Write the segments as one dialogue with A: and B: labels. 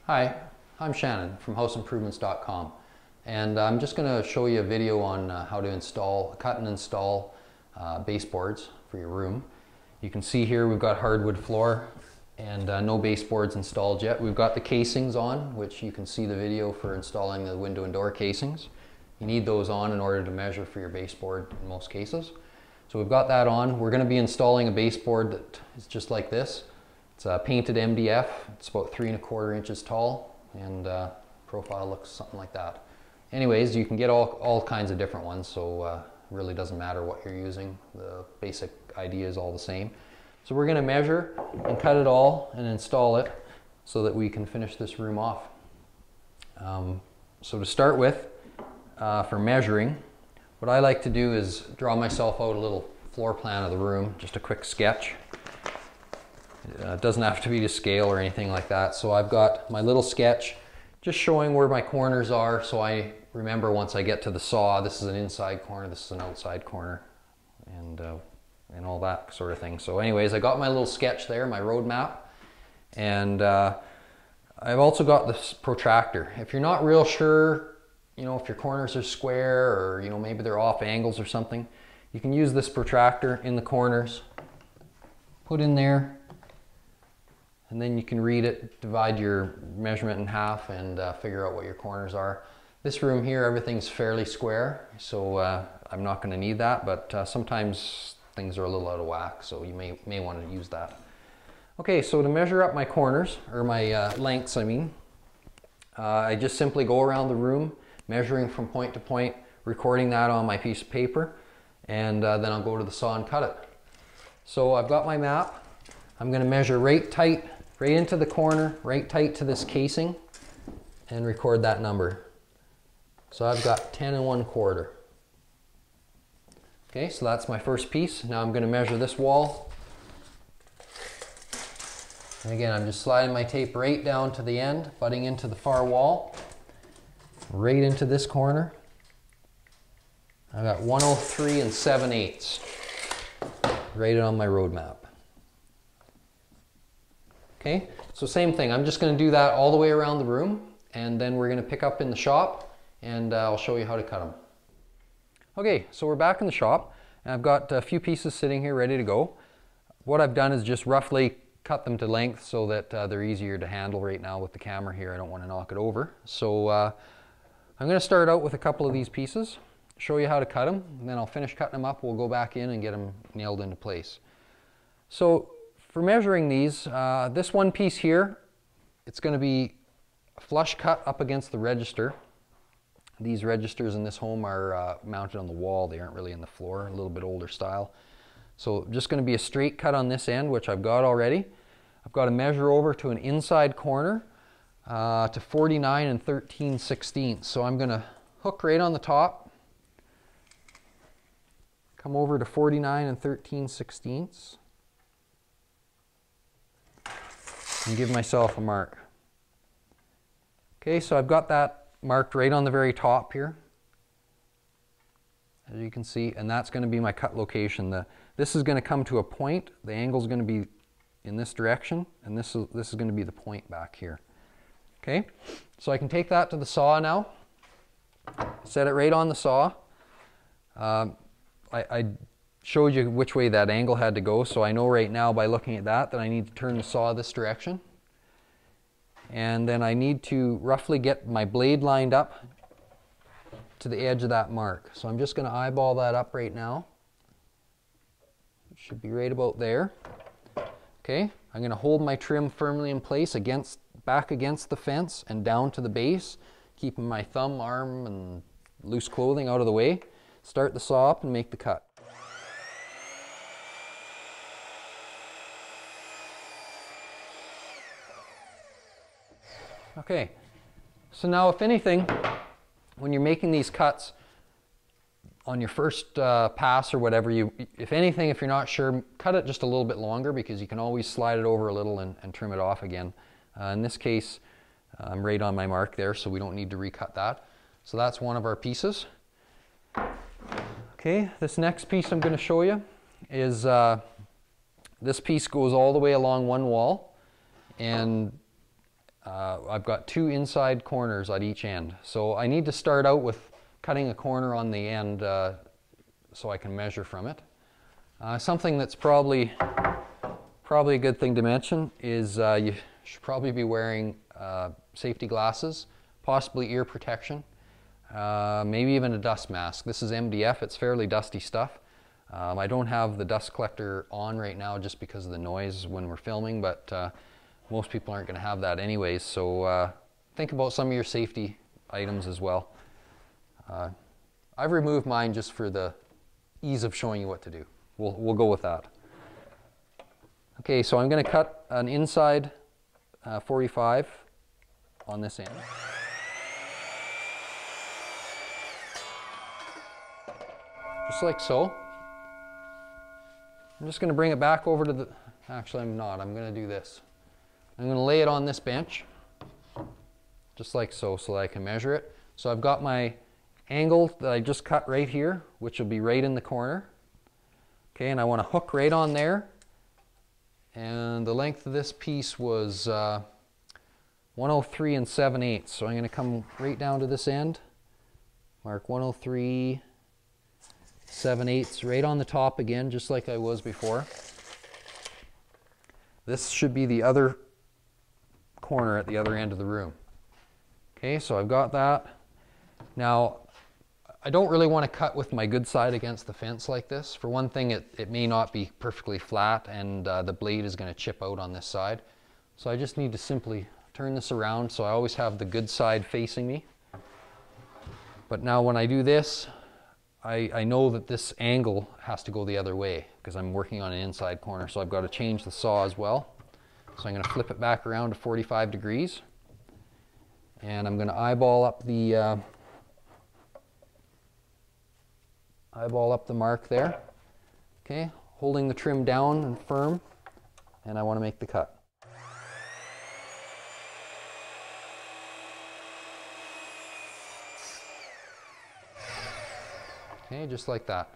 A: Hi, I'm Shannon from houseimprovements.com, and I'm just going to show you a video on how to cut and install baseboards for your room. You can see here we've got hardwood floor and no baseboards installed yet. We've got the casings on, which you can see the video for installing the window and door casings. You need those on in order to measure for your baseboard in most cases. So we've got that on. We're going to be installing a baseboard that is just like this. It's a painted MDF. It's about 3 1/4 inches tall, and profile looks something like that. Anyways, you can get all kinds of different ones, so it really doesn't matter what you're using. The basic idea is all the same. So we're going to measure and cut it all and install it so that we can finish this room off. So to start with, for measuring, what I like to do is draw myself out a little floor plan of the room, just a quick sketch. It doesn't have to be to scale or anything like that. So I've got my little sketch just showing where my corners are, so I remember once I get to the saw, this is an inside corner, this is an outside corner, and all that sort of thing. So anyways, I got my little sketch there, my road map, and I've also got this protractor. If you're not real sure, you know, if your corners are square or, you know, maybe they're off angles or something, you can use this protractor in the corners, put in there, and then you can read it, divide your measurement in half, and figure out what your corners are. This room here, everything's fairly square, so I'm not going to need that, but sometimes things are a little out of whack, so you may want to use that. Okay, so to measure up my corners, or my lengths, I mean, I just simply go around the room, measuring from point to point, recording that on my piece of paper, and then I'll go to the saw and cut it. So I've got my map. I'm going to measure right tight, right into the corner, right tight to this casing, and record that number. So I've got 10 1/4. Okay, so that's my first piece. Now I'm going to measure this wall. And again, I'm just sliding my tape right down to the end, butting into the far wall, right into this corner. I've got 103 7/8 rated on my road map. Okay, so same thing. I'm just going to do that all the way around the room, and then we're going to pick up in the shop, and I'll show you how to cut them. Okay, so we're back in the shop, and I've got a few pieces sitting here ready to go. What I've done is just roughly cut them to length so that they're easier to handle right now with the camera here. I don't want to knock it over. So I'm going to start out with a couple of these pieces, show you how to cut them, and then I'll finish cutting them up. We'll go back in and get them nailed into place. So for measuring these, this one piece here, it's going to be a flush cut up against the register. These registers in this home are mounted on the wall. They aren't really in the floor, a little bit older style. So just going to be a straight cut on this end, which I've got already. I've got to measure over to an inside corner to 49 13/16. So I'm going to hook right on the top, come over to 49 13/16. And give myself a mark. Okay, so I've got that marked right on the very top here, as you can see, and that's going to be my cut location. This is going to come to a point. The angle is going to be in this direction, and this is going to be the point back here. Okay, so I can take that to the saw now, set it right on the saw. I showed you which way that angle had to go, so I know right now by looking at that I need to turn the saw this direction. And then I need to roughly get my blade lined up to the edge of that mark. So I'm just going to eyeball that up right now. It should be right about there. Okay, I'm going to hold my trim firmly in place back against the fence and down to the base, keeping my thumb, arm, and loose clothing out of the way. Start the saw up and make the cut. Okay, so now if anything, when you're making these cuts on your first pass or whatever, if anything, if you're not sure, cut it just a little bit longer, because you can always slide it over a little and trim it off again. In this case, I'm right on my mark there, so we don't need to recut that. So that's one of our pieces. Okay, this next piece I'm going to show you is this piece goes all the way along one wall, and I've got 2 inside corners at each end. So I need to start out with cutting a corner on the end so I can measure from it. Something that's probably a good thing to mention is you should probably be wearing safety glasses, possibly ear protection, maybe even a dust mask. This is MDF, it's fairly dusty stuff. I don't have the dust collector on right now just because of the noise when we're filming, but most people aren't going to have that anyways, so think about some of your safety items as well. I've removed mine just for the ease of showing you what to do. We'll go with that. Okay, so I'm going to cut an inside 45 on this end. Just like so. I'm just going to bring it back over to the, actually I'm not, I'm going to do this. I'm going to lay it on this bench, just like so, so that I can measure it. So I've got my angle that I just cut right here, which will be right in the corner. Okay, and I want to hook right on there. And the length of this piece was 103 7/8. So I'm going to come right down to this end, mark 103 7/8 right on the top again, just like I was before. This should be the other corner at the other end of the room. Okay, so I've got that. Now, I don't really want to cut with my good side against the fence like this. For one thing, it may not be perfectly flat, and the blade is going to chip out on this side. So I just need to simply turn this around so I always have the good side facing me. But now when I do this, I know that this angle has to go the other way because I'm working on an inside corner, so I've got to change the saw as well. So I'm going to flip it back around to 45 degrees, and I'm going to eyeball up the mark there. Okay, holding the trim down and firm, and I want to make the cut. Okay, just like that.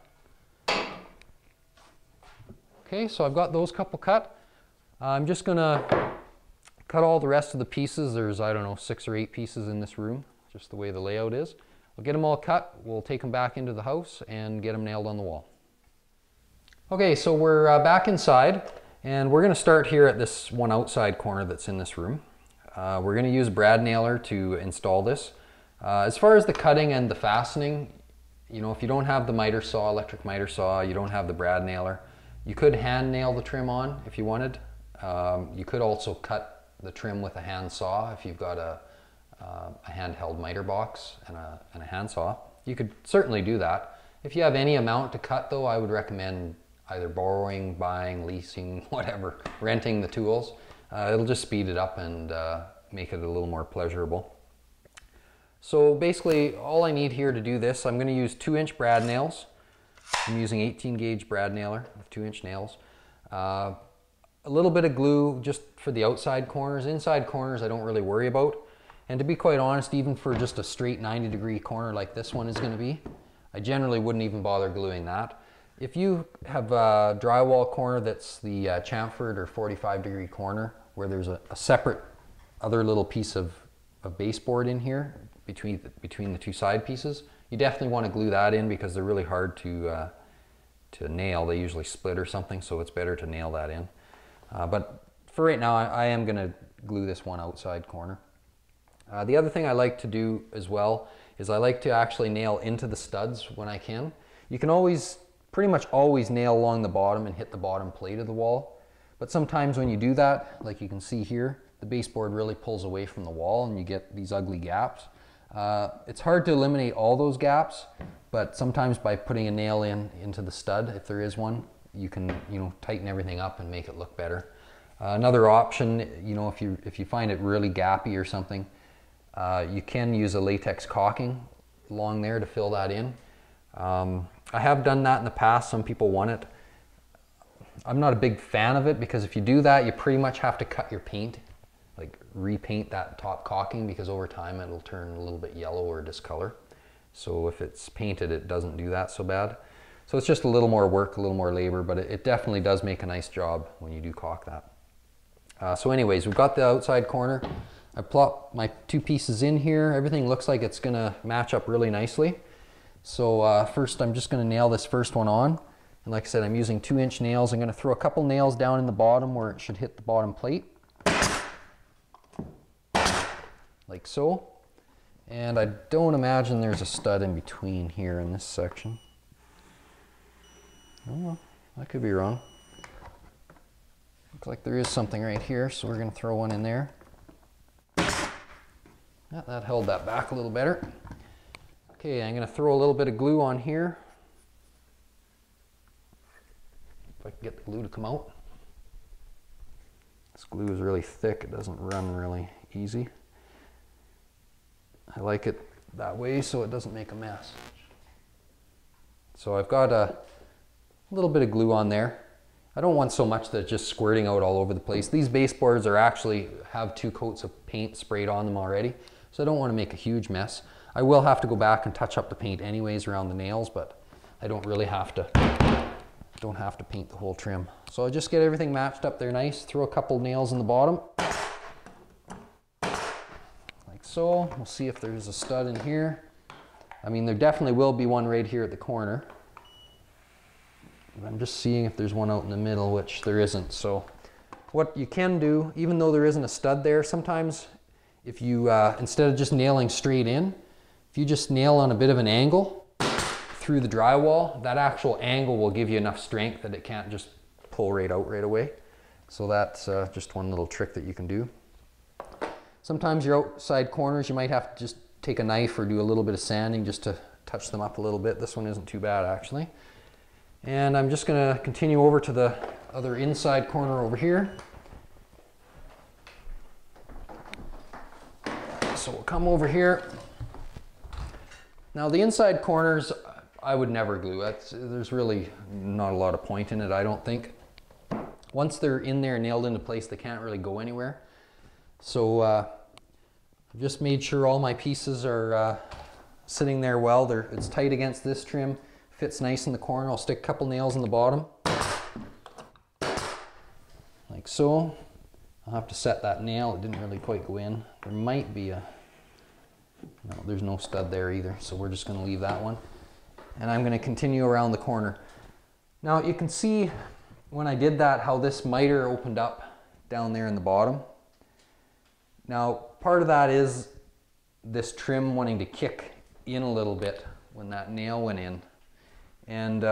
A: Okay, so I've got those couple cut. I'm just going to cut all the rest of the pieces. There's, I don't know, 6 or 8 pieces in this room, just the way the layout is. We'll get them all cut, we'll take them back into the house and get them nailed on the wall. Okay, so we're back inside, and we're going to start here at this one outside corner that's in this room. We're going to use a brad nailer to install this. As far as the cutting and the fastening, you know, if you don't have the miter saw, electric miter saw, you don't have the brad nailer, you could hand nail the trim on if you wanted. You could also cut the trim with a handsaw if you've got a handheld miter box and a handsaw. You could certainly do that. If you have any amount to cut though, I would recommend either borrowing, buying, leasing, whatever, renting the tools. It'll just speed it up and make it a little more pleasurable. So basically all I need here to do this, I'm going to use 2-inch brad nails. I'm using 18 gauge brad nailer with 2-inch nails. A little bit of glue just for the outside corners. Inside corners I don't really worry about. And to be quite honest, even for just a straight 90-degree corner like this one is going to be, I generally wouldn't even bother gluing that. If you have a drywall corner that's the chamfered or 45-degree corner where there's a separate other little piece of baseboard in here between the 2 side pieces, you definitely want to glue that in because they're really hard to nail. They usually split or something, so it's better to nail that in. But for right now, I am going to glue this one outside corner. The other thing I like to do as well is I like to actually nail into the studs when I can. You can pretty much always nail along the bottom and hit the bottom plate of the wall. But sometimes when you do that, like you can see here, the baseboard really pulls away from the wall and you get these ugly gaps. It's hard to eliminate all those gaps, but sometimes by putting a nail into the stud, if there is one, you can tighten everything up and make it look better. Another option, if you find it really gappy or something, you can use a latex caulking along there to fill that in. I have done that in the past. Some people want it. I'm not a big fan of it because if you do that, you pretty much have to cut your paint, like repaint that top caulking, because over time it'll turn a little bit yellow or discolor. So if it's painted, it doesn't do that so bad. So it's just a little more work, a little more labor, but it definitely does make a nice job when you do caulk that. So anyways, we've got the outside corner. I plop my two pieces in here. Everything looks like it's gonna match up really nicely. So first I'm just gonna nail this first one on. And like I said, I'm using 2-inch nails. I'm gonna throw a couple nails down in the bottom where it should hit the bottom plate. Like so. And I don't imagine there's a stud in between here in this section. Oh, I could be wrong. Looks like there is something right here, so we're going to throw one in there. Yeah, that held that back a little better. Okay, I'm going to throw a little bit of glue on here. If I can get the glue to come out. This glue is really thick, it doesn't run really easy. I like it that way so it doesn't make a mess. So I've got a little bit of glue on there. I don't want so much that it's just squirting out all over the place. These baseboards are actually have 2 coats of paint sprayed on them already, so I don't want to make a huge mess. I will have to go back and touch up the paint anyways around the nails, but I don't really have to. Don't have to paint the whole trim. So I'll just get everything matched up there nice. Throw a couple nails in the bottom. Like so. We'll see if there's a stud in here. I mean, there definitely will be one right here at the corner. I'm just seeing if there's one out in the middle, which there isn't. So what you can do, even though there isn't a stud there, sometimes if you, instead of just nailing straight in, if you just nail on a bit of an angle through the drywall, that actual angle will give you enough strength that it can't just pull right out right away. So that's just one little trick that you can do. Sometimes your outside corners, you might have to just take a knife or do a little bit of sanding just to touch them up a little bit. This one isn't too bad actually. And I'm just going to continue over to the other inside corner over here. So we'll come over here. Now the inside corners, I would never glue. There's really not a lot of point in it, I don't think. Once they're in there nailed into place, they can't really go anywhere. So I've just made sure all my pieces are sitting there well. It's tight against this trim. Fits nice in the corner. I'll stick a couple nails in the bottom. Like so. I'll have to set that nail. It didn't really quite go in. There might be a... No, there's no stud there either, so we're just going to leave that one. And I'm going to continue around the corner. Now you can see when I did that how this miter opened up down there in the bottom. Now part of that is this trim wanting to kick in a little bit when that nail went in. And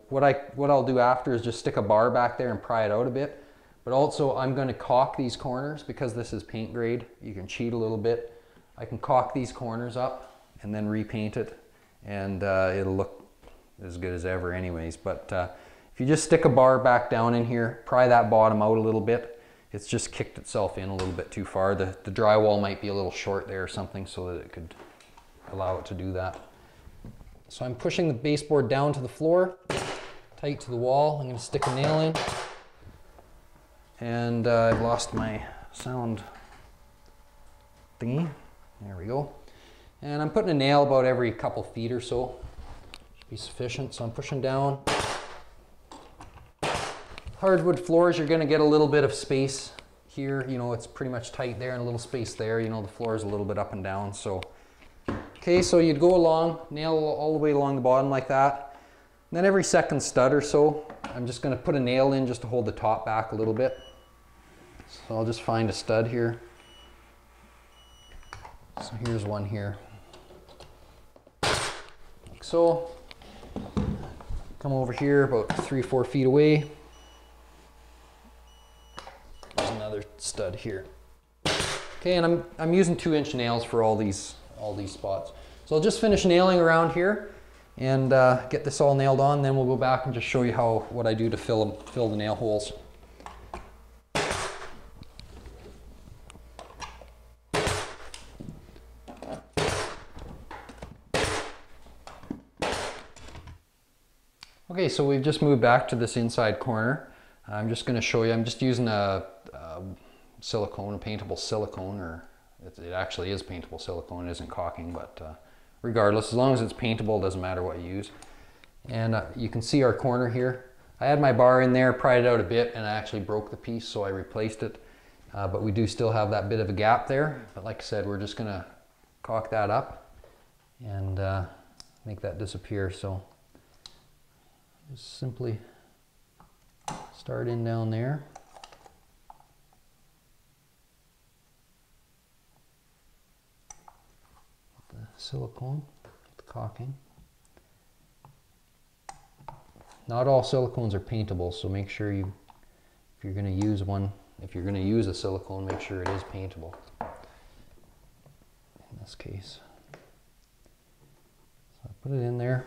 A: what I'll do after is just stick a bar back there and pry it out a bit. But also I'm going to caulk these corners because this is paint grade. You can cheat a little bit. I can caulk these corners up and then repaint it, and it'll look as good as ever anyways. But if you just stick a bar back down in here, pry that bottom out a little bit, it's just kicked itself in a little bit too far. The drywall might be a little short there or something so that it could allow it to do that. So I'm pushing the baseboard down to the floor, tight to the wall. I'm going to stick a nail in. And I've lost my sound thingy. There we go. And I'm putting a nail about every couple feet or so. Should be sufficient. So I'm pushing down. Hardwood floors, you're going to get a little bit of space here. You know, it's pretty much tight there and a little space there. You know, the floor is a little bit up and down. So. Okay, so you'd go along, nail all the way along the bottom like that. And then every second stud or so, I'm just going to put a nail in just to hold the top back a little bit. So I'll just find a stud here. So here's one here. Like so. Come over here about 3-4 feet away. There's another stud here. Okay, and I'm using 2-inch nails for all these spots. So I'll just finish nailing around here and get this all nailed on, then we'll go back and just show you what I do to fill the nail holes. Okay, so we've just moved back to this inside corner. I'm just going to show you, I'm just using a silicone, a paintable silicone, or it actually is paintable silicone, it isn't caulking, but regardless, as long as it's paintable, it doesn't matter what you use. And you can see our corner here. I had my bar in there, pried it out a bit, and I actually broke the piece, so I replaced it. but we do still have that bit of a gap there. But like I said, we're just gonna caulk that up and make that disappear. So just simply start in down there. The silicone, the caulking. Not all silicones are paintable, so make sure if you're going to use one, if you're going to use a silicone, make sure it is paintable. In this case. So I put it in there.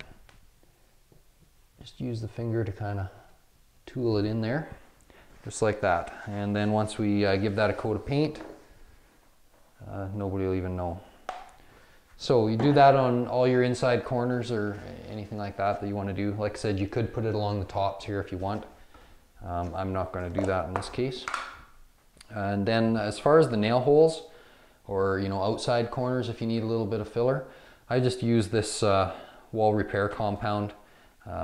A: Just use the finger to kind of tool it in there, just like that. And then once we give that a coat of paint, nobody will even know. So you do that on all your inside corners or anything like that that you want to do. Like I said, you could put it along the tops here if you want. I'm not going to do that in this case. And then as far as the nail holes, or outside corners, if you need a little bit of filler, I just use this wall repair compound.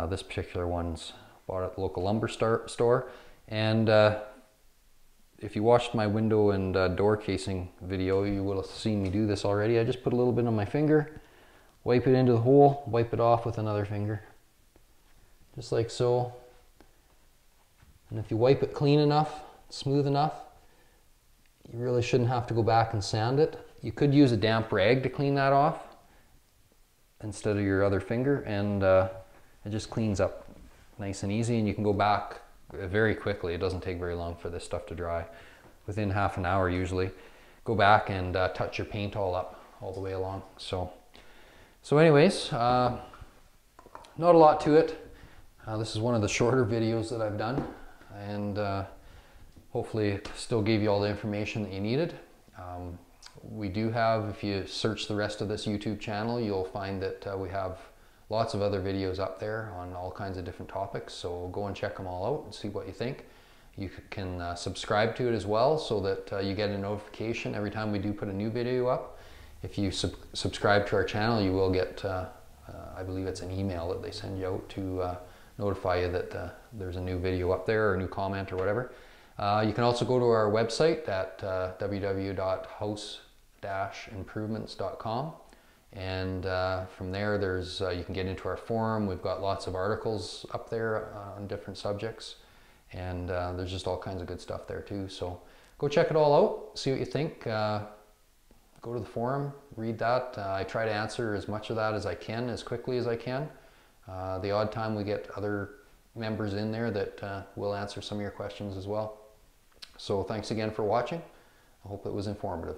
A: This particular one's bought at the local lumber store. And if you watched my window and door casing video, you will have seen me do this already. I just put a little bit on my finger, wipe it into the hole, wipe it off with another finger. Just like so. And if you wipe it clean enough, smooth enough, you really shouldn't have to go back and sand it. You could use a damp rag to clean that off instead of your other finger, and it just cleans up nice and easy, and you can go back very quickly. It doesn't take very long for this stuff to dry. Within half an hour usually. Go back and touch your paint all up all the way along. So anyways, not a lot to it. This is one of the shorter videos that I've done, and hopefully it still gave you all the information that you needed. We do have, if you search the rest of this YouTube channel, you'll find that we have lots of other videos up there on all kinds of different topics, so go and check them all out and see what you think. You can subscribe to it as well, so that you get a notification every time we do put a new video up. If you subscribe to our channel, you will get, I believe it's an email that they send you out to notify you that there's a new video up there or a new comment or whatever. You can also go to our website at www.house-improvements.com. And from there, you can get into our forum. We've got lots of articles up there on different subjects, and there's just all kinds of good stuff there too. So go check it all out, see what you think. Go to the forum, read that. I try to answer as much of that as I can, as quickly as I can. The odd time we get other members in there that will answer some of your questions as well. So thanks again for watching. I hope it was informative.